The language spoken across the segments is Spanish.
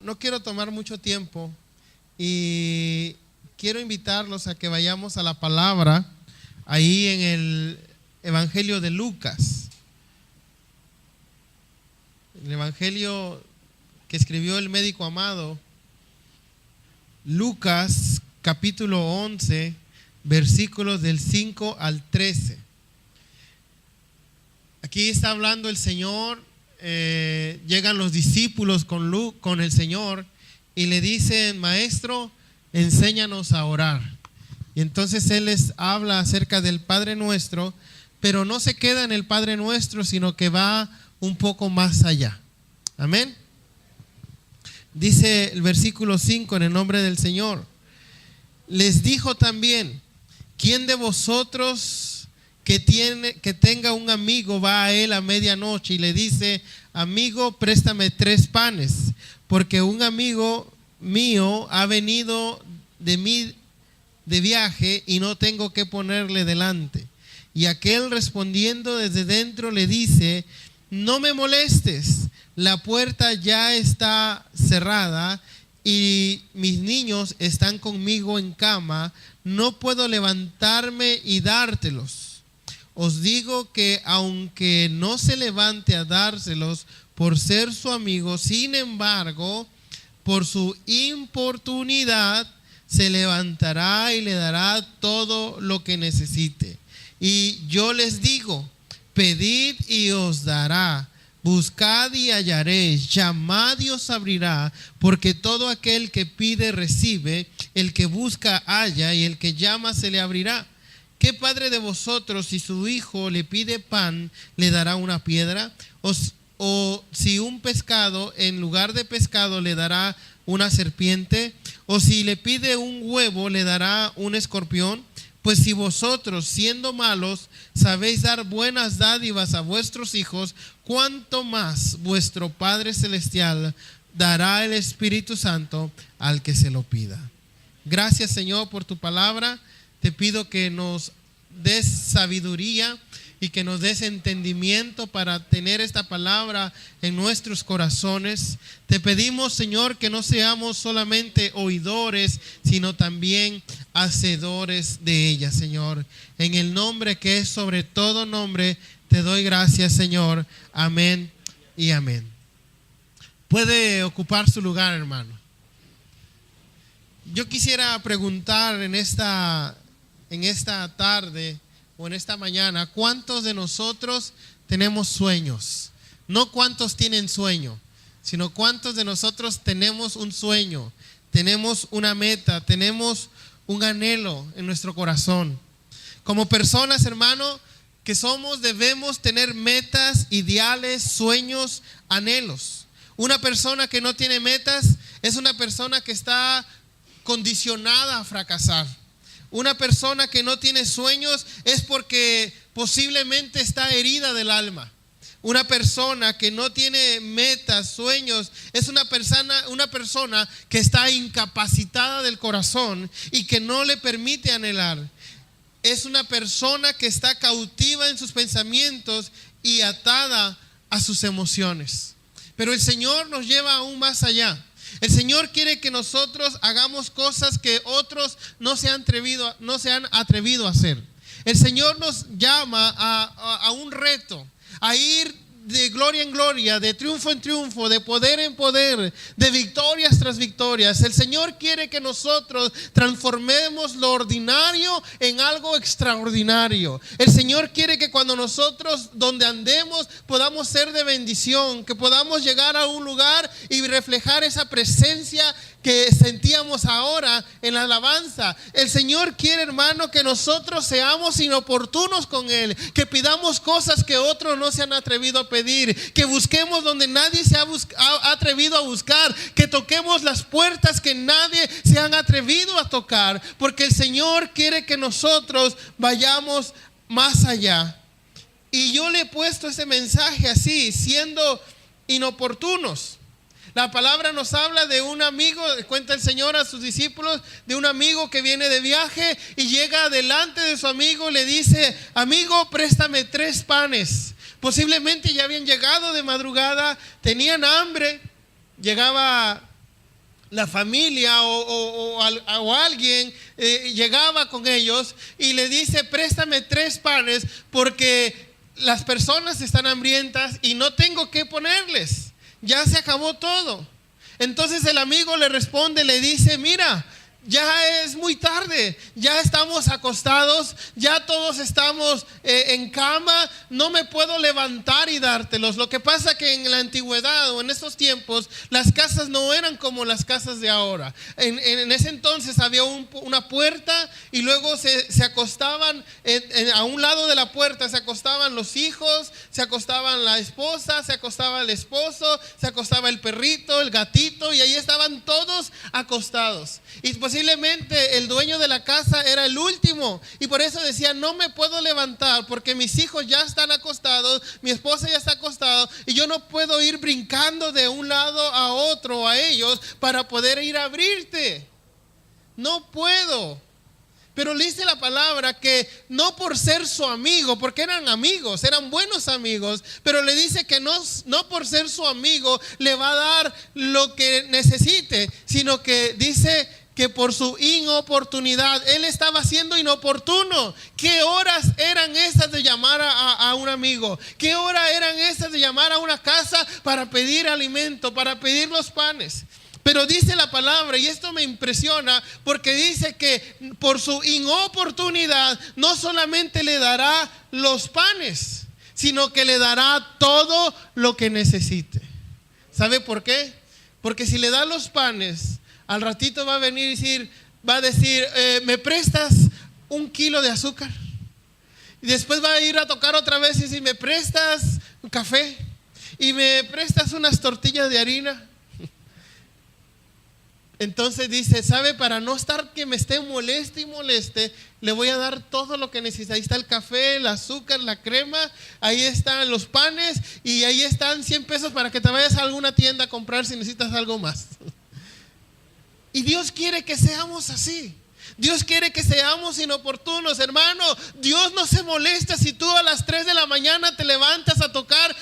no quiero tomar mucho tiempo y quiero invitarlos a que vayamos a la palabra ahí en el Evangelio de Lucas. El Evangelio que escribió el médico amado, Lucas capítulo 11, versículos del 5 al 13. Aquí está hablando el Señor, llegan los discípulos con el Señor y le dicen: Maestro, enséñanos a orar. Y entonces Él les habla acerca del Padre Nuestro, pero no se queda en el Padre Nuestro, sino que va un poco más allá. Amén. Dice el versículo 5, en el nombre del Señor: les dijo también: ¿quién de vosotros que tenga un amigo va a él a medianoche y le dice: amigo, préstame 3 panes, porque un amigo mío ha venido de viaje y no tengo que ponerle delante? Y aquel, respondiendo desde dentro, le dice: no me molestes, la puerta ya está cerrada y mis niños están conmigo en cama, no puedo levantarme y dártelos. Os digo que aunque no se levante a dárselos por ser su amigo, sin embargo, por su importunidad, se levantará y le dará todo lo que necesite. Y yo les digo: pedid y os dará, buscad y hallaréis, llamad y os abrirá, porque todo aquel que pide recibe, el que busca halla, y el que llama se le abrirá. ¿Qué padre de vosotros, si su hijo le pide pan, le dará una piedra? ¿O si un pescado, en lugar de pescado, le dará una serpiente? ¿O si le pide un huevo, le dará un escorpión? Pues si vosotros, siendo malos, sabéis dar buenas dádivas a vuestros hijos, ¿cuánto más vuestro Padre Celestial dará el Espíritu Santo al que se lo pida? Gracias, Señor, por tu palabra. Te pido que nos des sabiduría y que nos des entendimiento para tener esta palabra en nuestros corazones. Te pedimos, Señor, que no seamos solamente oidores, sino también hacedores de ella, Señor. En el nombre que es sobre todo nombre, te doy gracias, Señor. Amén y amén. Puede ocupar su lugar, hermano. Yo quisiera preguntar en esta tarde o en esta mañana: ¿cuántos de nosotros tenemos sueños? No cuántos tienen sueño, sino cuántos de nosotros tenemos un sueño, tenemos una meta, tenemos un anhelo en nuestro corazón. Como personas, hermano, que somos, debemos tener metas, ideales, sueños, anhelos. Una persona que no tiene metas es una persona que está condicionada a fracasar. Una persona que no tiene sueños es porque posiblemente está herida del alma. Una persona que no tiene metas, sueños, es una persona que está incapacitada del corazón y que no le permite anhelar. Es una persona que está cautiva en sus pensamientos y atada a sus emociones. Pero el Señor nos lleva aún más allá. El Señor quiere que nosotros hagamos cosas que otros no se han atrevido a hacer. El Señor nos llama a un reto, a ir de gloria en gloria, de triunfo en triunfo, de poder en poder, de victorias tras victorias. El Señor quiere que nosotros transformemos lo ordinario en algo extraordinario. El Señor quiere que cuando nosotros, donde andemos, podamos ser de bendición, que podamos llegar a un lugar y reflejar esa presencia que sentíamos ahora en la alabanza. El Señor quiere, hermano, que nosotros seamos inoportunos con Él, que pidamos cosas que otros no se han atrevido a pedir, que busquemos donde nadie se ha atrevido a buscar, que toquemos las puertas que nadie se han atrevido a tocar, porque el Señor quiere que nosotros vayamos más allá. Y yo le he puesto ese mensaje así, siendo inoportunos. La palabra nos habla de un amigo, cuenta el Señor a sus discípulos, de un amigo que viene de viaje y llega delante de su amigo, le dice: amigo, préstame 3 panes. Posiblemente ya habían llegado de madrugada, tenían hambre, llegaba la familia o alguien llegaba con ellos y le dice: préstame 3 panes porque las personas están hambrientas y no tengo qué ponerles, ya se acabó todo. Entonces el amigo le responde, le dice: mira, ya es muy tarde, ya estamos acostados, ya todos estamos en cama, no me puedo levantar y dártelos. Lo que pasa que en la antigüedad o en estos tiempos las casas no eran como las casas de ahora. En ese entonces había una puerta y luego se acostaban a un lado de la puerta, se acostaban los hijos, se acostaban la esposa, se acostaba el esposo, se acostaba el perrito, el gatito, y ahí estaban todos acostados. Y posiblemente el dueño de la casa era el último y por eso decía: no me puedo levantar porque mis hijos ya están acostados, mi esposa ya está acostada y yo no puedo ir brincando de un lado a otro a ellos para poder ir a abrirte. No puedo. Pero le dice la palabra que no por ser su amigo, porque eran amigos, eran buenos amigos, pero le dice que no por ser su amigo le va a dar lo que necesite, sino que dice que por su inoportunidad, él estaba siendo inoportuno. ¿Qué horas eran esas de llamar a un amigo? ¿Qué horas eran esas de llamar a una casa para pedir alimento, para pedir los panes? Pero dice la palabra, y esto me impresiona, porque dice que por su inoportunidad no solamente le dará los panes, sino que le dará todo lo que necesite. ¿Sabe por qué? Porque si le da los panes, al ratito va a venir y va a decir: ¿me prestas 1 kilo de azúcar? Y después va a ir a tocar otra vez y decir: ¿me prestas un café? ¿Y me prestas unas tortillas de harina? Entonces dice: ¿sabe? Para no estar que me esté moleste y moleste, le voy a dar todo lo que necesita. Ahí está el café, el azúcar, la crema, ahí están los panes y ahí están 100 pesos para que te vayas a alguna tienda a comprar si necesitas algo más. Y Dios quiere que seamos así. Dios quiere que seamos inoportunos, hermano. Dios no se molesta si tú a las 3 de la mañana te levantas a tocar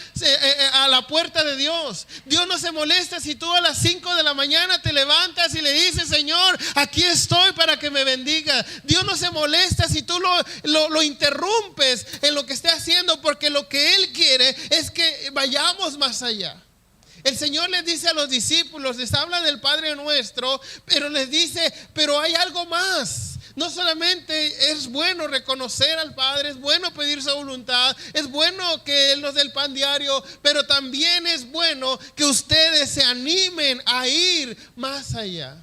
a la puerta de Dios. Dios no se molesta si tú a las 5 de la mañana te levantas y le dices: Señor, aquí estoy para que me bendiga. Dios no se molesta si tú lo interrumpes en lo que esté haciendo, porque lo que Él quiere es que vayamos más allá. El Señor les dice a los discípulos, les habla del Padre Nuestro, pero les dice: pero hay algo más. No solamente es bueno reconocer al Padre, es bueno pedir su voluntad, es bueno que Él nos dé el pan diario, pero también es bueno que ustedes se animen a ir más allá.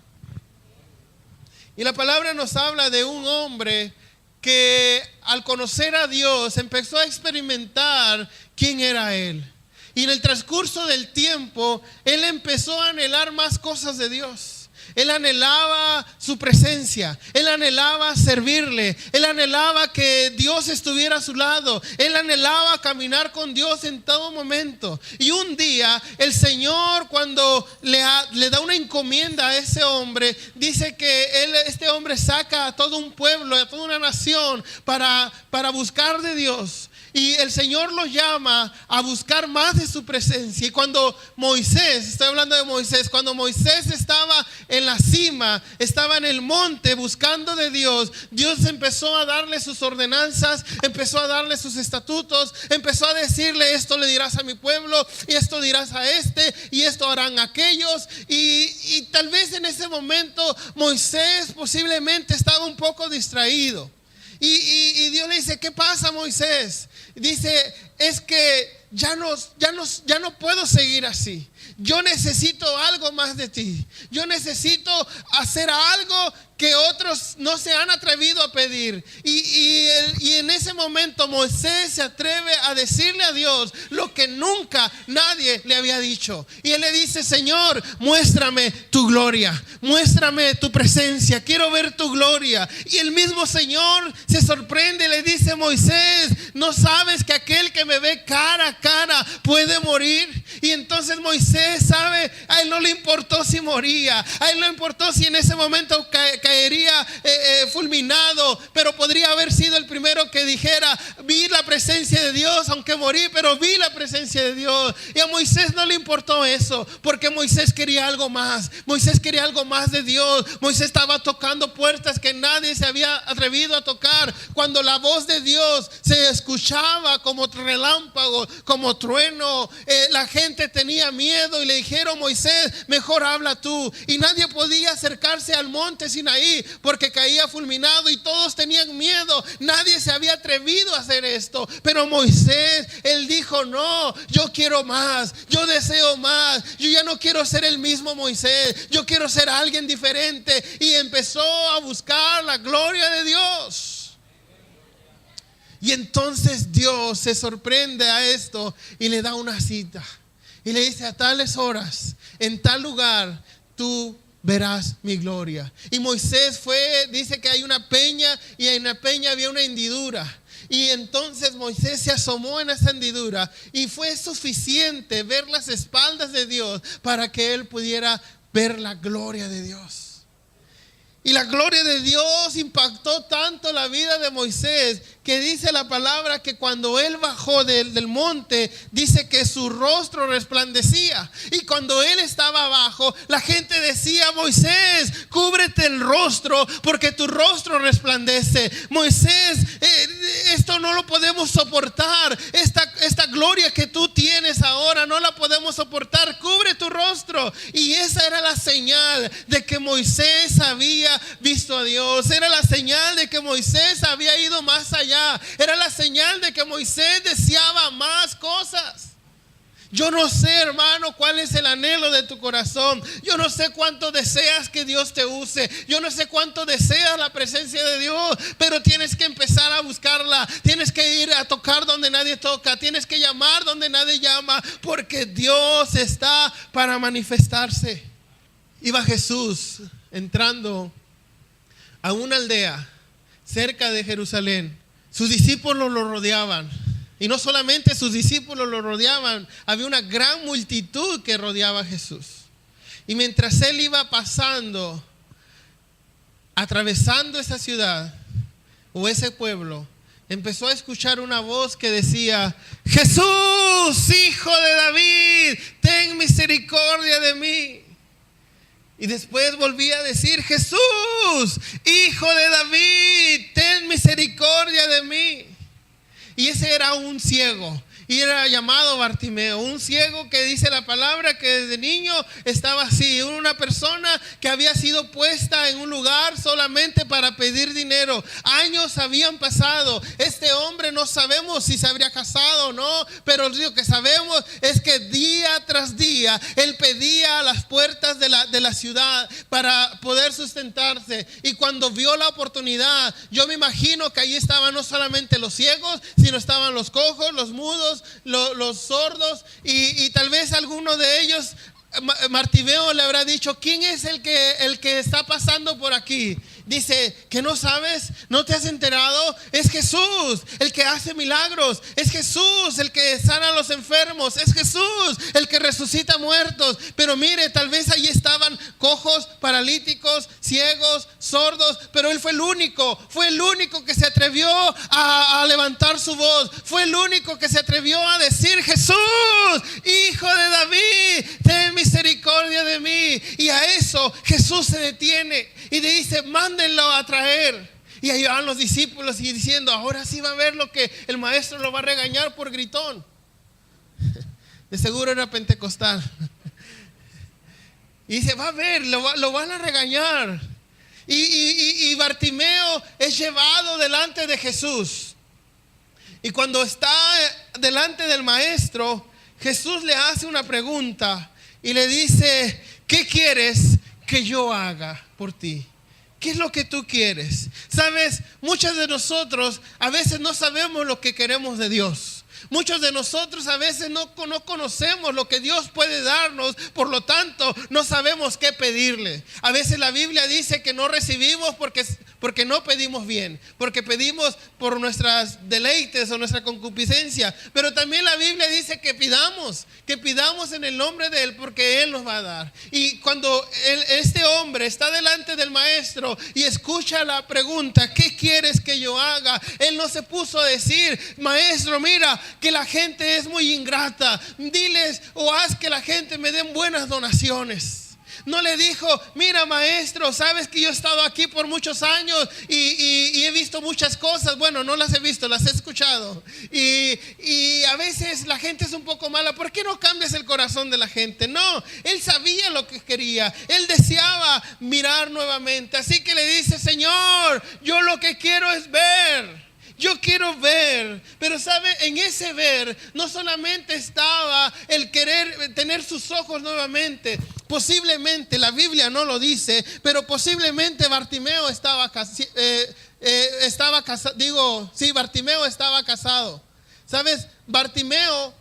Y la palabra nos habla de un hombre que al conocer a Dios empezó a experimentar quién era Él. Y en el transcurso del tiempo, él empezó a anhelar más cosas de Dios. Él anhelaba su presencia, él anhelaba servirle, él anhelaba que Dios estuviera a su lado, él anhelaba caminar con Dios en todo momento. Y un día el Señor, cuando le da una encomienda a ese hombre, dice que este hombre saca a todo un pueblo, a toda una nación para buscar de Dios. Y el Señor lo llama a buscar más de su presencia. Y cuando Moisés, estoy hablando de Moisés, cuando Moisés estaba en la cima, estaba en el monte buscando de Dios, Dios empezó a darle sus ordenanzas, empezó a darle sus estatutos, empezó a decirle: esto le dirás a mi pueblo, y esto dirás a este, y esto harán aquellos. Y tal vez en ese momento Moisés posiblemente estaba un poco distraído. Y Dios le dice: ¿qué pasa, Moisés? Dice: es que ya no puedo seguir así. Yo necesito algo más de ti. Yo necesito hacer algo que otros no se han atrevido a pedir. Y en ese momento Moisés se atreve a decirle a Dios lo que nunca nadie le había dicho. Y él le dice: Señor, muéstrame tu gloria, muéstrame tu presencia, quiero ver tu gloria. Y el mismo Señor se sorprende y le dice: Moisés, ¿no sabes que aquel que me ve cara a cara puede morir? Y entonces Moisés sabe, a él no le importó si moría, a él no le importó si en ese momento caía caería fulminado, pero podría haber sido el primero que dijera: vi la presencia de Dios, aunque morí, pero vi la presencia de Dios. Y a Moisés no le importó eso, porque Moisés quería algo más. Moisés quería algo más de Dios. Moisés estaba tocando puertas que nadie se había atrevido a tocar. Cuando la voz de Dios se escuchaba como relámpago, como trueno, la gente tenía miedo y le dijeron: Moisés, mejor habla tú. Y nadie podía acercarse al monte Sinaí porque caía fulminado y todos tenían miedo. Nadie se había atrevido a hacer esto, pero Moisés, él dijo: no, yo quiero más, yo deseo más, yo ya no quiero ser el mismo Moisés, yo quiero ser alguien diferente. Y empezó a buscar la gloria de Dios. Y entonces Dios se sorprende a esto y le da una cita y le dice: a tales horas, en tal lugar, tú verás mi gloria. Y Moisés fue, dice que hay una peña y en la peña había una hendidura. Y entonces Moisés se asomó en esa hendidura y fue suficiente ver las espaldas de Dios para que él pudiera ver la gloria de Dios. Y la gloria de Dios impactó tanto la vida de Moisés, que dice la palabra que cuando él bajó del monte, dice que su rostro resplandecía. Y cuando él estaba abajo, la gente decía: Moisés, cúbrete el rostro, porque tu rostro resplandece. Moisés, esto no lo podemos soportar. Esta gloria que tú tienes ahora no la podemos soportar. Cubre tu rostro. Y esa era la señal de que Moisés había visto a Dios. Era la señal de que Moisés había ido más allá. Era la señal de que Moisés deseaba más cosas. Yo no sé, hermano, cuál es el anhelo de tu corazón. Yo no sé cuánto deseas que Dios te use. Yo no sé cuánto deseas la presencia de Dios. Pero tienes que empezar a buscarla. Tienes que ir a tocar donde nadie toca. Tienes que llamar donde nadie llama. Porque Dios está para manifestarse. Iba Jesús entrando a una aldea cerca de Jerusalén. Sus discípulos lo rodeaban. Y no solamente sus discípulos lo rodeaban, había una gran multitud que rodeaba a Jesús. Y mientras él iba pasando, atravesando esa ciudad o ese pueblo, empezó a escuchar una voz que decía: Jesús, hijo de David, ten misericordia de mí. Y después volvía a decir: Jesús, hijo de David, ten misericordia de mí. Y ese era un ciego, y era llamado Bartimeo, un ciego que dice la palabra que desde niño estaba así, una persona que había sido puesta en un lugar solamente para pedir dinero. Años habían pasado, este hombre no sabemos si se habría casado o no, pero lo que sabemos es que día tras día él pedía a las puertas de la ciudad para poder sustentarse. Y cuando vio la oportunidad, yo me imagino que ahí estaban no solamente los ciegos, sino estaban los cojos, los mudos, los sordos, y tal vez alguno de ellos, Bartimeo, le habrá dicho: ¿quién es el que está pasando por aquí? Dice: ¿que no sabes? ¿No te has enterado? Es Jesús el que hace milagros. Es Jesús el que sana a los enfermos. Es Jesús el que resucita muertos. Pero mire, tal vez allí estaban cojos, paralíticos, ciegos, sordos, pero él fue el único que se atrevió a levantar su voz. Fue el único que se atrevió a decir: Jesús, hijo de David, ten misericordia de mí. Y a eso Jesús se detiene y le dice: mándenlo a traer. Y ahí van los discípulos y diciendo: ahora sí va a ver lo que el maestro lo va a regañar por gritón. De seguro era pentecostal. Y dice: va a ver, lo van a regañar. Y Bartimeo es llevado delante de Jesús. Y cuando está delante del maestro, Jesús le hace una pregunta y le dice: ¿qué quieres que yo haga por ti? ¿Qué es lo que tú quieres? Sabes, muchos de nosotros a veces no sabemos lo que queremos de Dios. Muchos de nosotros a veces no conocemos lo que Dios puede darnos, por lo tanto no sabemos qué pedirle. A veces la Biblia dice que no recibimos porque porque no pedimos bien, porque pedimos por nuestras deleites o nuestra concupiscencia. Pero también la Biblia dice que pidamos en el nombre de Él, porque Él nos va a dar. Y cuando este hombre está delante del maestro y escucha la pregunta, ¿qué quieres que yo haga? Él no se puso a decir, maestro, mira que la gente es muy ingrata, diles o haz que la gente me den buenas donaciones. No le dijo, mira maestro, sabes que yo he estado aquí por muchos años y he visto muchas cosas. Bueno, no las he visto, las he escuchado. Y a veces la gente es un poco mala. ¿Por qué no cambias el corazón de la gente? No, él sabía lo que quería. Él deseaba mirar nuevamente. Así que le dice, Señor, yo lo que quiero es ver. Yo quiero ver, pero sabe, en ese ver no solamente estaba el querer tener sus ojos nuevamente. Posiblemente, la Biblia no lo dice, pero posiblemente Bartimeo estaba casado. ¿Sabes? Bartimeo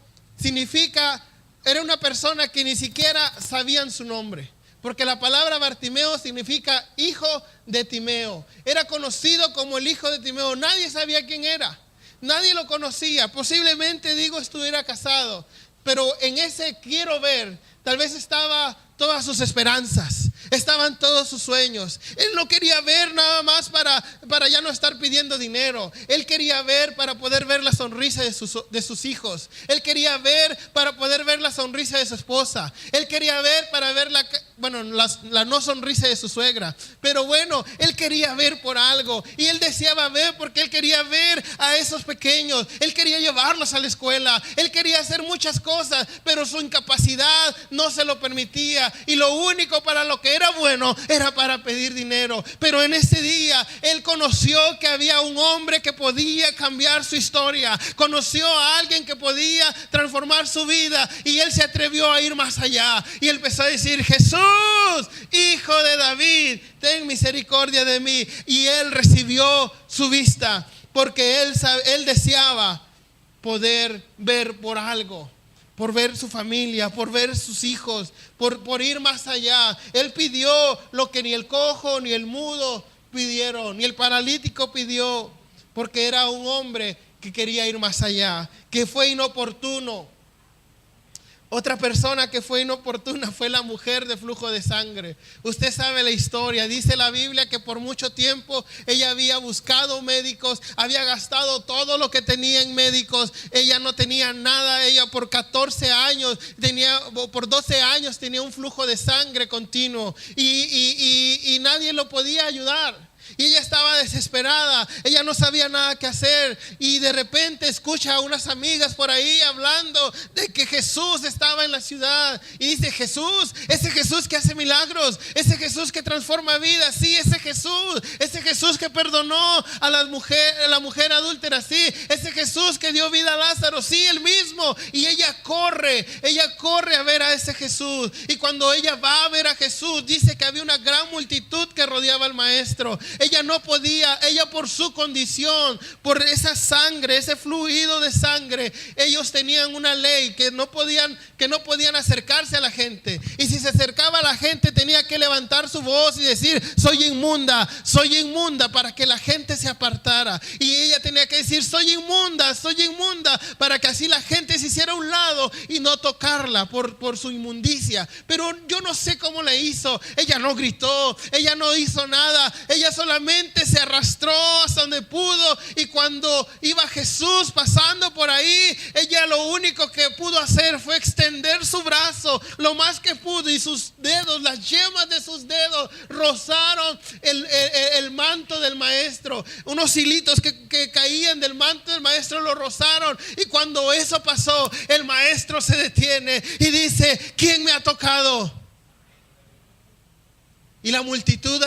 era una persona que ni siquiera sabían su nombre. Porque la palabra Bartimeo significa hijo de Timeo. Era conocido como el hijo de Timeo. Nadie sabía quién era. Nadie lo conocía. Posiblemente, estuviera casado. Pero en ese quiero ver, tal vez estaba todas sus esperanzas, estaban todos sus sueños. Él no quería ver nada más para ya no estar pidiendo dinero. Él quería ver para poder ver la sonrisa de sus hijos. Él quería ver para poder ver la sonrisa de su esposa. Él quería ver para ver la no sonrisa de su suegra. Pero bueno, él quería ver por algo. Y él deseaba ver porque él quería ver a esos pequeños. Él quería llevarlos a la escuela. Él quería hacer muchas cosas, pero su incapacidad no se lo permitía. Y lo único para lo que era bueno era para pedir dinero. Pero en ese día él conoció que había un hombre que podía cambiar su historia. Conoció a alguien que podía transformar su vida. Y él se atrevió a ir más allá. Y empezó a decir, Jesús, hijo de David, ten misericordia de mí. Y él recibió su vista porque él deseaba poder ver por algo. Por ver su familia, por ver sus hijos, por ir más allá. Él pidió lo que ni el cojo ni el mudo pidieron, ni el paralítico pidió, porque era un hombre que quería ir más allá, que fue inoportuno. Otra persona que fue inoportuna fue la mujer de flujo de sangre. Usted sabe la historia. Dice la Biblia que por mucho tiempo ella había buscado médicos, había gastado todo lo que tenía en médicos. Ella no tenía nada. Ella por 14 años por 12 años tenía un flujo de sangre continuo y nadie lo podía ayudar. Y ella estaba desesperada, ella no sabía nada que hacer. Y de repente escucha a unas amigas por ahí hablando de que Jesús estaba en la ciudad. Y dice, Jesús, ese Jesús que hace milagros, ese Jesús que transforma vidas. Sí, ese Jesús que perdonó a la mujer adúltera. Sí, ese Jesús que dio vida a Lázaro. Sí, el mismo. Y ella corre a ver a ese Jesús. Y cuando ella va a ver a Jesús, dice que había una gran multitud que rodeaba al maestro. Ella no podía, ella por su condición, por esa sangre, ese fluido de sangre, ellos tenían una ley que no podían acercarse a la gente. Y si se acercaba a la gente tenía que levantar su voz y decir, soy inmunda, para que la gente se apartara. Y ella tenía que decir, soy inmunda, para que así la gente se hiciera a un lado y no tocarla por su inmundicia. Pero yo no sé cómo le hizo. Ella no gritó, ella no hizo nada, ella solamente se arrastró hasta donde pudo. Y cuando iba Jesús pasando por ahí, ella lo único que pudo hacer fue extender su brazo lo más que pudo, y sus dedos, las yemas de sus dedos rozaron el manto del maestro. Unos hilitos que caían del manto del maestro lo rozaron. Y cuando eso pasó, el maestro se detiene y dice, ¿quién me ha tocado? Y la multitud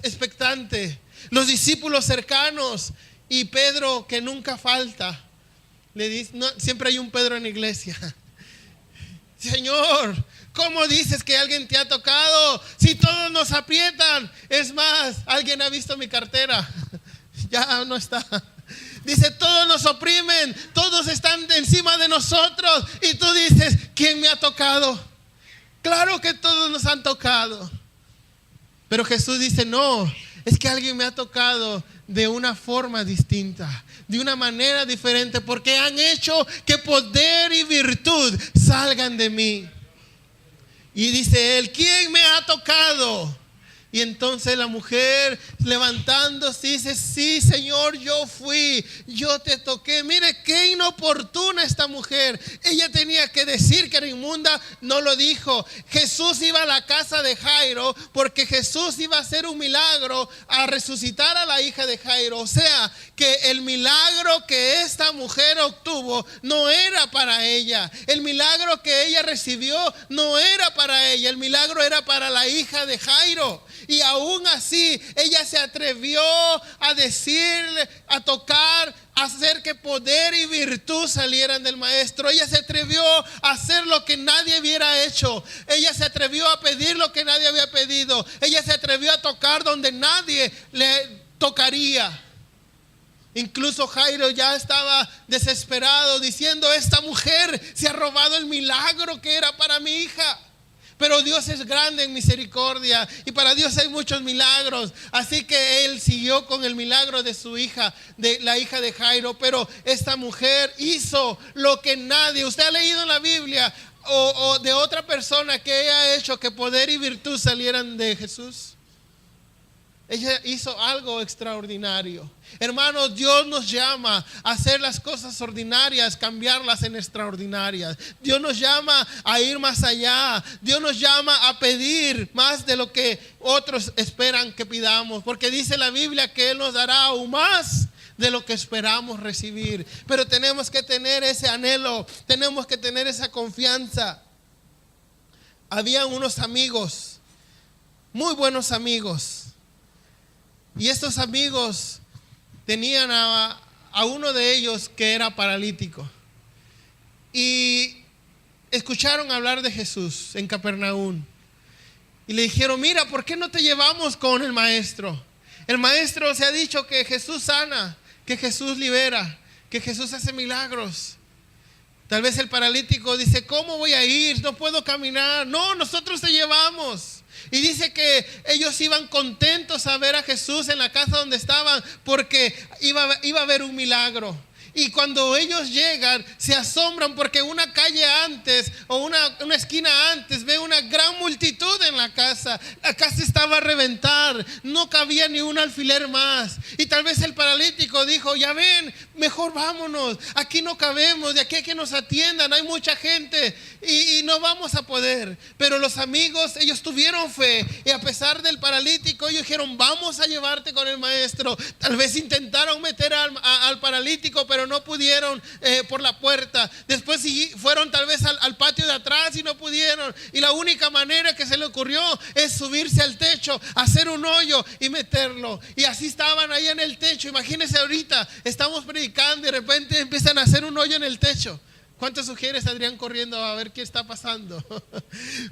expectante, los discípulos cercanos, y Pedro, que nunca falta, le dice, no, siempre hay un Pedro en la iglesia. Señor, ¿cómo dices que alguien te ha tocado? Si todos nos aprietan. Es más, alguien ha visto mi cartera. Ya no está. Dice, todos nos oprimen, todos están encima de nosotros. Y tú dices, ¿quién me ha tocado? Claro que todos nos han tocado. Pero Jesús dice, no, es que alguien me ha tocado de una forma distinta, de una manera diferente, porque han hecho que poder y virtud salgan de mí. Y dice él, ¿quién me ha tocado? Y entonces la mujer levantándose dice, sí, Señor, yo fui, yo te toqué. Mire qué inoportuna esta mujer. Ella tenía que decir que era inmunda, no lo dijo. Jesús iba a la casa de Jairo porque Jesús iba a hacer un milagro, a resucitar a la hija de Jairo. O sea, que el milagro que esta mujer obtuvo no era para ella. El milagro que ella recibió no era para ella. El milagro era para la hija de Jairo. Y aún así ella se atrevió a decirle, a tocar, a hacer que poder y virtud salieran del maestro. Ella se atrevió a hacer lo que nadie hubiera hecho. Ella se atrevió a pedir lo que nadie había pedido. Ella se atrevió a tocar donde nadie le tocaría. Incluso Jairo ya estaba desesperado diciendo, esta mujer se ha robado el milagro que era para mi hija. Pero Dios es grande en misericordia y para Dios hay muchos milagros. Así que él siguió con el milagro de su hija, de la hija de Jairo. Pero esta mujer hizo lo que nadie, usted ha leído en la Biblia o de otra persona que haya hecho que poder y virtud salieran de Jesús. Ella hizo algo extraordinario. Hermanos, Dios nos llama a hacer las cosas ordinarias, cambiarlas en extraordinarias. Dios nos llama a ir más allá. Dios nos llama a pedir más de lo que otros esperan que pidamos. Porque dice la Biblia que Él nos dará aún más de lo que esperamos recibir. Pero tenemos que tener ese anhelo, tenemos que tener esa confianza. Había unos amigos, muy buenos amigos. Y estos amigos tenían a uno de ellos que era paralítico. Y escucharon hablar de Jesús en Capernaum. Y le dijeron, mira, ¿por qué no te llevamos con el maestro? El maestro se ha dicho que Jesús sana, que Jesús libera, que Jesús hace milagros. Tal vez el paralítico dice, ¿cómo voy a ir? No puedo caminar. No, nosotros te llevamos. Y dice que ellos iban contentos a ver a Jesús en la casa donde estaban porque iba a haber un milagro. Y cuando ellos llegan se asombran porque una calle antes o una esquina antes ve una gran multitud en la casa. La casa estaba a reventar, no cabía ni un alfiler más. Y tal vez el paralítico dijo, ya ven, mejor vámonos, aquí no cabemos, de aquí a que nos atiendan, hay mucha gente y no vamos a poder. Pero los amigos, ellos tuvieron fe y a pesar del paralítico ellos dijeron, vamos a llevarte con el maestro. Tal vez intentaron meter al paralítico, pero no pudieron por la puerta. Después fueron tal vez al patio de atrás y no pudieron. Y la única manera que se le ocurrió es subirse al techo, hacer un hoyo y meterlo. Y así estaban ahí en el techo. Imagínense ahorita, estamos predicando y de repente empiezan a hacer un hoyo en el techo. ¿Cuántos mujeres saldrían corriendo a ver qué está pasando?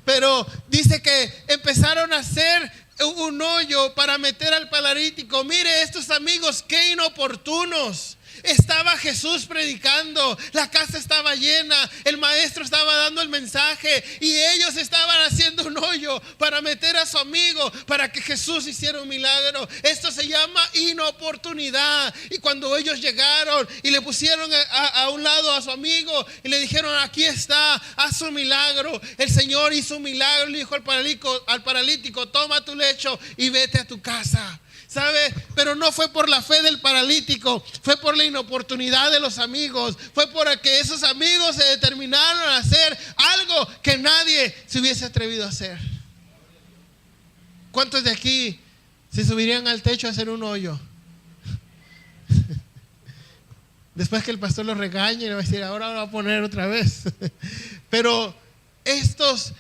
Pero dice que empezaron a hacer un hoyo para meter al paralítico. Mire, estos amigos, qué inoportunos. Estaba Jesús predicando, la casa estaba llena, el maestro estaba dando el mensaje y ellos estaban haciendo un hoyo para meter a su amigo, para que Jesús hiciera un milagro. Esto se llama inoportunidad. Y cuando ellos llegaron y le pusieron a un lado a su amigo y le dijeron, aquí está, haz un milagro. El Señor hizo un milagro, le dijo al paralítico, toma tu lecho y vete a tu casa. ¿Sabe? Pero no fue por la fe del paralítico, fue por la inoportunidad de los amigos, fue por que esos amigos se determinaron a hacer algo que nadie se hubiese atrevido a hacer. ¿Cuántos de aquí se subirían al techo a hacer un hoyo? Después que el pastor los regañe, le va a decir, ahora lo va a poner otra vez. Pero estos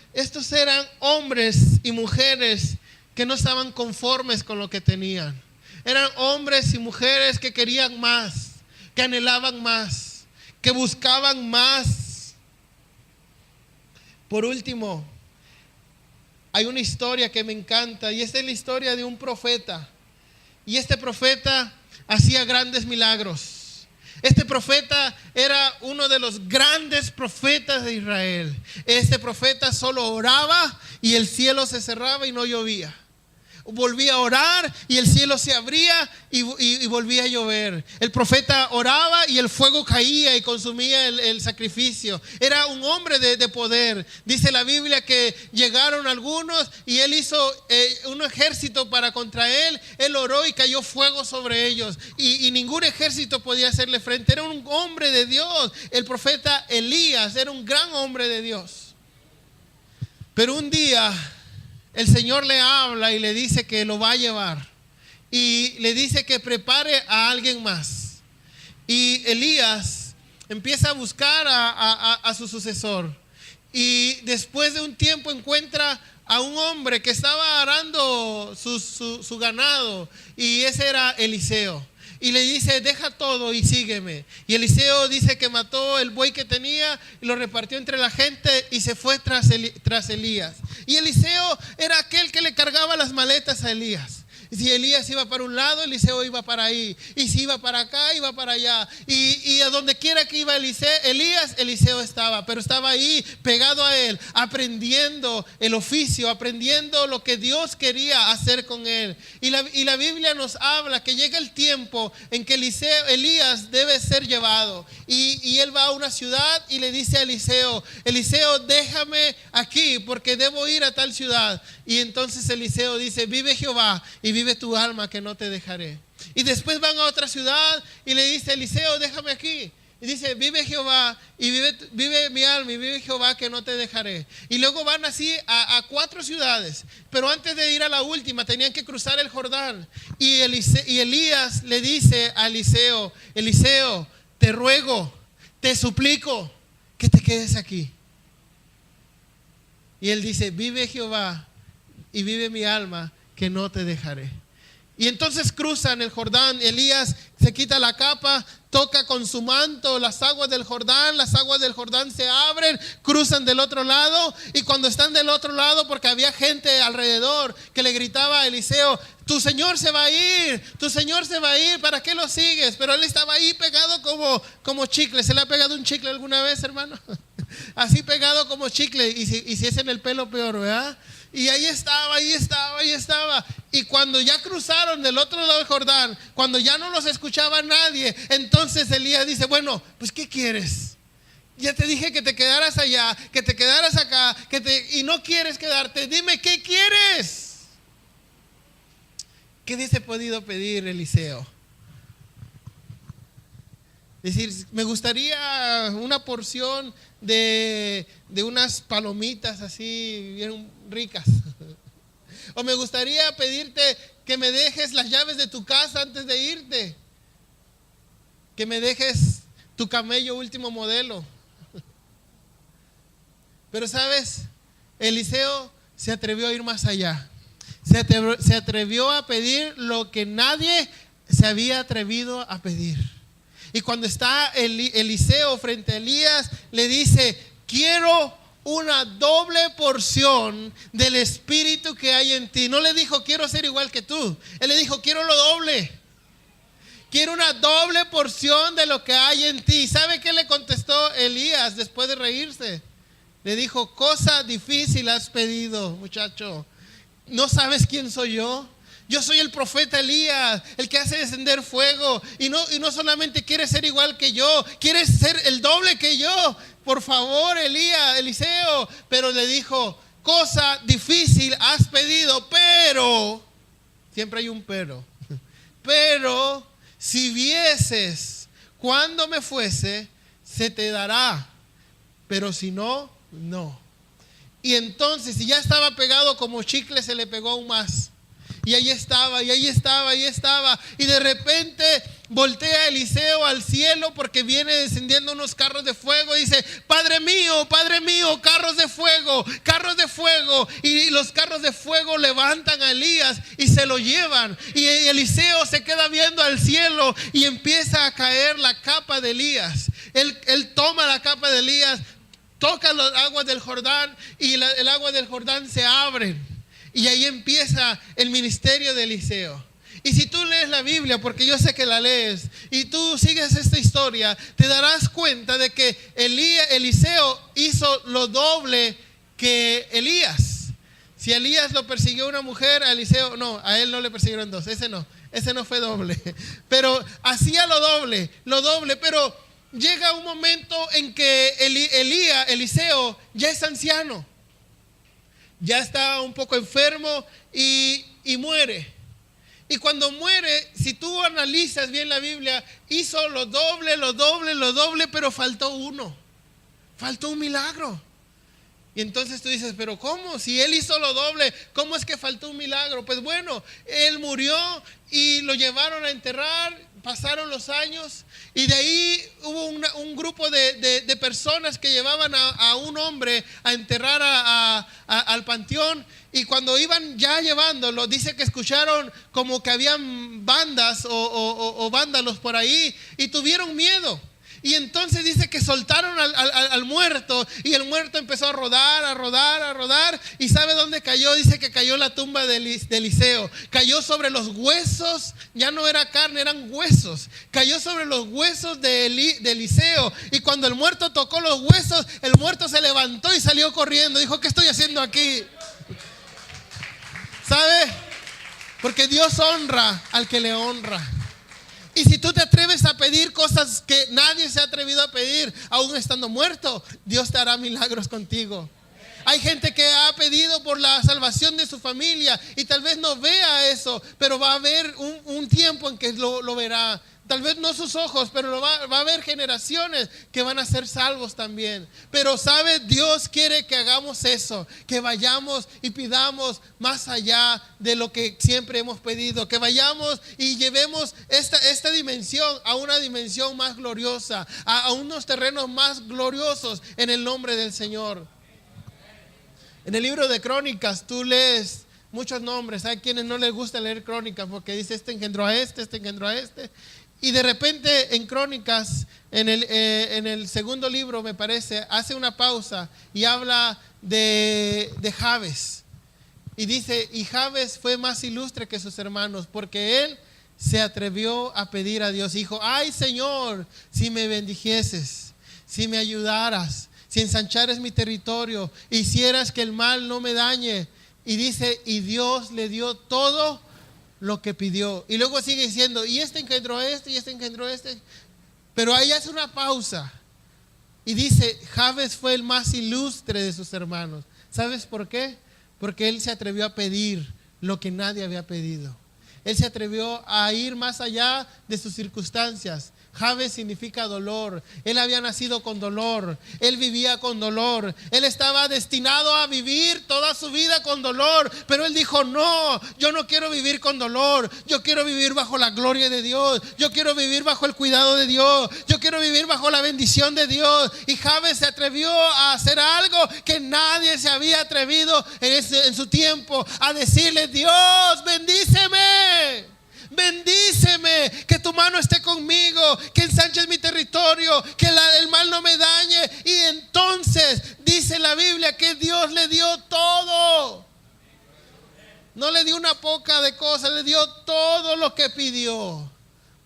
eran hombres y mujeres que no estaban conformes con lo que tenían. Eran hombres y mujeres que querían más, que anhelaban más, que buscaban más. Por último, hay una historia que me encanta y esta es la historia de un profeta. Y este profeta hacía grandes milagros. Este profeta era uno de los grandes profetas de Israel. Este profeta solo oraba y el cielo se cerraba y no llovía. volvía a orar y el cielo se abría y volvía a llover. El profeta oraba y el fuego caía y consumía el sacrificio. Era un hombre de poder. Dice la Biblia que llegaron algunos y él hizo un ejército para contra él. Él oró y cayó fuego sobre ellos y ningún ejército podía hacerle frente. Era un hombre de Dios. El profeta Elías era un gran hombre de Dios. Pero un día el Señor le habla y le dice que lo va a llevar. Y le dice que prepare a alguien más. Y Elías empieza a buscar a su sucesor. Y después de un tiempo encuentra a un hombre que estaba arando su ganado. Y ese era Eliseo. Y le dice, deja todo y sígueme. Y Eliseo dice que mató el buey que tenía y lo repartió entre la gente y se fue tras Elías. Y Eliseo era aquel que le cargaba las maletas a Elías. Y si Elías iba para un lado, Eliseo iba para ahí. Y si iba para acá, iba para allá. Y a donde quiera que iba Elías, Eliseo estaba. Pero estaba ahí pegado a él, aprendiendo el oficio, aprendiendo lo que Dios quería hacer con él. Y la Biblia nos habla que llega el tiempo en que Elías debe ser llevado. Y él va a una ciudad y le dice a Eliseo, déjame aquí porque debo ir a tal ciudad. Y entonces Eliseo dice, vive Jehová y vive tu alma que no te dejaré. Y después van a otra ciudad y le dice, Eliseo, déjame aquí. Y dice, vive Jehová y vive mi alma y vive Jehová que no te dejaré. Y luego van así a 4 ciudades. Pero antes de ir a la última tenían que cruzar el Jordán. Y Elías le dice a Eliseo, te ruego, te suplico que te quedes aquí. Y él dice, vive Jehová y vive mi alma que no te dejaré. Y entonces cruzan el Jordán. Elías se quita la capa, toca con su manto las aguas del Jordán se abren, cruzan del otro lado. Y cuando están del otro lado, porque había gente alrededor que le gritaba a Eliseo, tu Señor se va a ir, ¿para qué lo sigues? Pero él estaba ahí pegado como chicle. ¿Se le ha pegado un chicle alguna vez, hermano? Así pegado como chicle. Y si es en el pelo, peor, ¿verdad? Y ahí estaba. Y cuando ya cruzaron del otro lado del Jordán, cuando ya no los escuchaba nadie, entonces Elías dice, bueno, pues ¿qué quieres? Ya te dije que te quedaras allá, que te quedaras acá, y no quieres quedarte. Dime, ¿qué quieres? ¿Qué hubiese podido pedir Eliseo? Decir, me gustaría una porción de unas palomitas así bien ricas. O me gustaría pedirte que me dejes las llaves de tu casa antes de irte. Que me dejes tu camello último modelo. Pero sabes, Eliseo se atrevió a ir más allá. Se atrevió a pedir lo que nadie se había atrevido a pedir. Y cuando está Eliseo frente a Elías, le dice, quiero una doble porción del espíritu que hay en ti. No le dijo, quiero ser igual que tú. Él le dijo, quiero lo doble. Quiero una doble porción de lo que hay en ti. ¿Sabe qué le contestó Elías después de reírse? Le dijo, cosa difícil has pedido, muchacho. ¿No sabes quién soy yo? Yo soy el profeta Elías, el que hace descender fuego. Y no solamente quieres ser igual que yo, quieres ser el doble que yo. Por favor, Eliseo. Pero le dijo, cosa difícil has pedido, pero, siempre hay un pero. Pero, si vieses cuando me fuese, se te dará. Pero si no, no. Y entonces, si ya estaba pegado como chicle, se le pegó aún más. Y ahí estaba. Y de repente voltea Eliseo al cielo porque viene descendiendo unos carros de fuego. Y dice, Padre mío, carros de fuego. Y los carros de fuego levantan a Elías y se lo llevan. Y Eliseo se queda viendo al cielo y empieza a caer la capa de Elías. Él toma la capa de Elías, toca las aguas del Jordán y el agua del Jordán se abren. Y ahí empieza el ministerio de Eliseo. Y si tú lees la Biblia, porque yo sé que la lees, y tú sigues esta historia, te darás cuenta de que Eliseo hizo lo doble que Elías. Si a Elías lo persiguió una mujer, a Eliseo, no, a él no le persiguieron dos, ese no fue doble. Pero hacía lo doble, pero llega un momento en que Eliseo ya es anciano, ya está un poco enfermo y muere. Y cuando muere, si tú analizas bien la Biblia, hizo lo doble, pero faltó uno. Faltó un milagro. Y entonces tú dices, pero ¿cómo? Si él hizo lo doble, ¿cómo es que faltó un milagro? Pues bueno, él murió y lo llevaron a enterrar, pasaron los años y de ahí hubo un grupo de personas que llevaban a un hombre a enterrar al panteón. Y cuando iban ya llevándolo, dice que escucharon como que habían bandas o vándalos por ahí y tuvieron miedo. Y entonces dice que soltaron al muerto y el muerto empezó a rodar. ¿Y sabe dónde cayó? Dice que cayó en la tumba de Eliseo. Cayó sobre los huesos, ya no era carne, eran huesos. Cayó sobre los huesos de Eliseo. Y cuando el muerto tocó los huesos, el muerto se levantó y salió corriendo. Dijo, ¿qué estoy haciendo aquí? ¿Sabe? Porque Dios honra al que le honra. Y si tú te atreves a pedir cosas que nadie se ha atrevido a pedir, aún estando muerto, Dios te hará milagros contigo. Hay gente que ha pedido por la salvación de su familia y tal vez no vea eso, pero va a haber un tiempo en que lo verá. Tal vez no sus ojos, pero va a haber generaciones que van a ser salvos también. Pero sabe, Dios quiere que hagamos eso, que vayamos y pidamos más allá de lo que siempre hemos pedido, que vayamos y llevemos esta dimensión a una dimensión más gloriosa, a unos terrenos más gloriosos en el nombre del Señor. En el libro de Crónicas tú lees muchos nombres. Hay quienes no les gusta leer Crónicas porque dice este engendró a este engendró a este. Y de repente en Crónicas, en el segundo libro me parece, hace una pausa y habla de Jabes. Y dice, y Jabes fue más ilustre que sus hermanos porque él se atrevió a pedir a Dios. Dijo, ay Señor, si me bendijeses, si me ayudaras, si ensanchares mi territorio, hicieras que el mal no me dañe. Y dice, y Dios le dio todo lo que pidió. Y luego sigue diciendo, y este engendró a este, y este engendró a este. Pero ahí hace una pausa y dice, Jabes fue el más ilustre de sus hermanos. ¿Sabes por qué? Porque él se atrevió a pedir lo que nadie había pedido. Él se atrevió a ir más allá de sus circunstancias. Jabes significa dolor. Él había nacido con dolor. Él vivía con dolor. Él estaba destinado a vivir toda su vida con dolor. Pero él dijo, no, yo no quiero vivir con dolor. Yo quiero vivir bajo la gloria de Dios. Yo quiero vivir bajo el cuidado de Dios. Yo quiero vivir bajo la bendición de Dios. Y Jabes se atrevió a hacer algo que nadie se había atrevido en su tiempo. A decirle, Dios, bendíceme. Bendíceme, que tu mano esté conmigo, que ensanches mi territorio, que el mal no me dañe. Y entonces dice la Biblia que Dios le dio todo. No le dio una poca de cosas, le dio todo lo que pidió,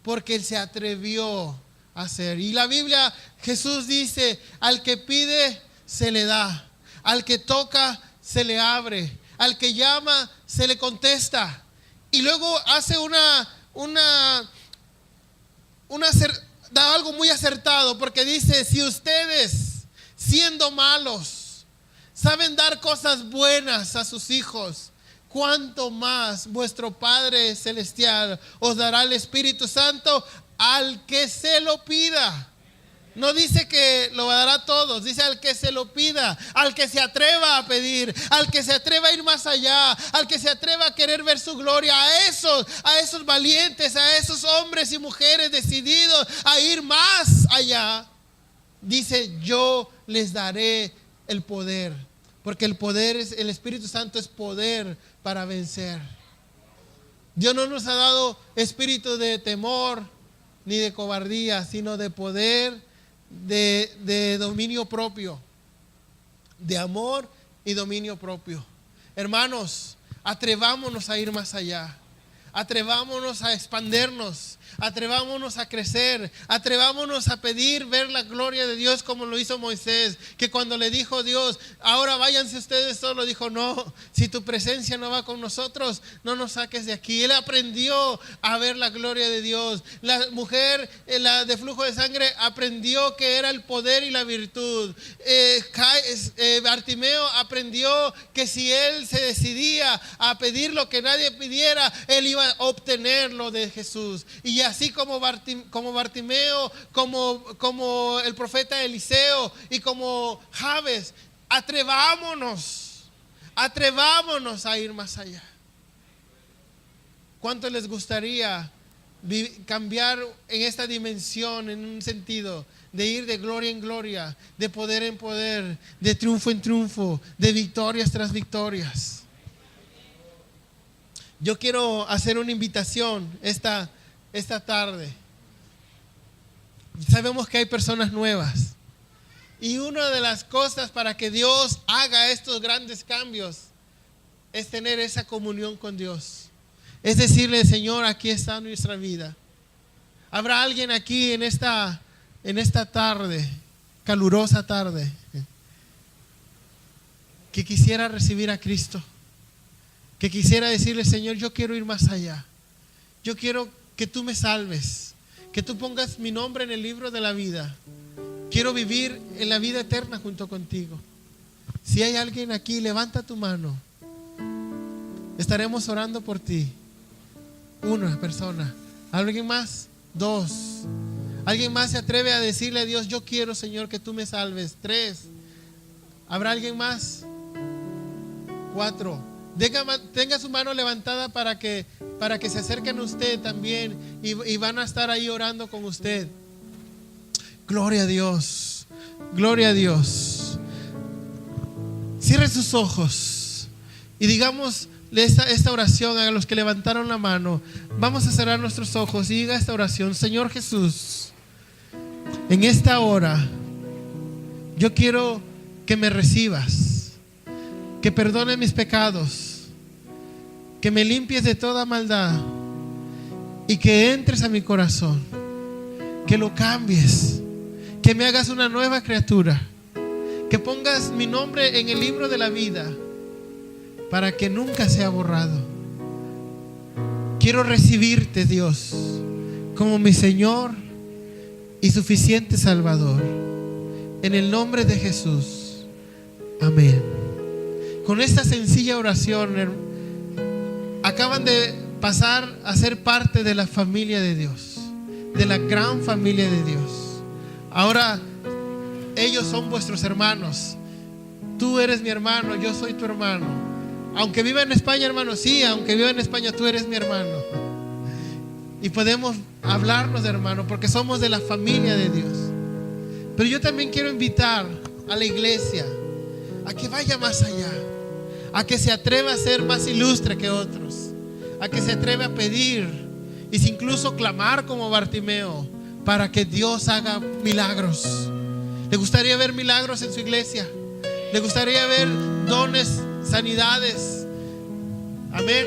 porque él se atrevió a hacer. Y la Biblia, Jesús dice, al que pide se le da, al que toca se le abre, al que llama se le contesta. Y luego hace da algo muy acertado, porque dice, si ustedes, siendo malos, saben dar cosas buenas a sus hijos, cuánto más vuestro Padre Celestial os dará el Espíritu Santo al que se lo pida. No dice que lo dará a todos, dice al que se lo pida, al que se atreva a pedir, al que se atreva a ir más allá, al que se atreva a querer ver su gloria, a esos valientes, a esos hombres y mujeres decididos a ir más allá. Dice, yo les daré el poder, porque el Espíritu Santo es poder para vencer. Dios no nos ha dado espíritu de temor ni de cobardía, sino de poder, de dominio propio, de amor y dominio propio. Hermanos, atrevámonos a ir más allá. Atrevámonos a expandernos. Atrevámonos a crecer, atrevámonos a pedir ver la gloria de Dios como lo hizo Moisés, que cuando le dijo Dios, ahora váyanse ustedes solos, dijo, no, si tu presencia no va con nosotros, no nos saques de aquí. Él aprendió a ver la gloria de Dios. La mujer la de flujo de sangre aprendió que era el poder y la virtud. Bartimeo aprendió que si él se decidía a pedir lo que nadie pidiera, él iba a obtenerlo de Jesús. Y así como Bartimeo, como el profeta Eliseo y como Jabes, atrevámonos a ir más allá. ¿Cuánto les gustaría cambiar en esta dimensión, en un sentido de ir de gloria en gloria, de poder en poder, de triunfo en triunfo, de victorias tras victorias? Yo quiero hacer una invitación esta tarde. Sabemos que hay personas nuevas, y una de las cosas para que Dios haga estos grandes cambios es tener esa comunión con Dios. Es decirle, Señor, aquí está nuestra vida. ¿Habrá alguien aquí en esta tarde, calurosa tarde, que quisiera recibir a Cristo? Que quisiera decirle, Señor, yo quiero ir más allá. Yo quiero que tú me salves, que tú pongas mi nombre en el libro de la vida. Quiero vivir en la vida eterna junto contigo. Si hay alguien aquí, levanta tu mano. Estaremos orando por ti. Una persona. ¿Alguien más? Dos. ¿Alguien más se atreve a decirle a Dios, yo quiero, Señor, que tú me salves? Tres. ¿Habrá alguien más? Cuatro. Tenga su mano levantada para que se acerquen a usted también y van a estar ahí orando con usted. Gloria a Dios. Gloria a Dios. Cierre sus ojos y digamos esta oración a los que levantaron la mano. Vamos a cerrar nuestros ojos y diga esta oración. Señor Jesús, en esta hora yo quiero que me recibas, que perdone mis pecados, que me limpies de toda maldad y que entres a mi corazón, que lo cambies, que me hagas una nueva criatura, que pongas mi nombre en el libro de la vida para que nunca sea borrado. Quiero recibirte, Dios, como mi Señor y suficiente Salvador, en el nombre de Jesús. Amén. Con esta sencilla oración acaban de pasar a ser parte de la familia de Dios, de la gran familia de Dios. Ahora ellos son vuestros hermanos. Tú eres mi hermano, yo soy tu hermano. Aunque viva en España, hermano, sí, aunque viva en España, tú eres mi hermano. Y podemos hablarnos de hermano porque somos de la familia de Dios. Pero yo también quiero invitar a la iglesia a que vaya más allá, a que se atreva a ser más ilustre que otros, a que se atreva a pedir y incluso clamar como Bartimeo para que Dios haga milagros. ¿Le gustaría ver milagros en su iglesia? ¿Le gustaría ver dones, sanidades? Amén.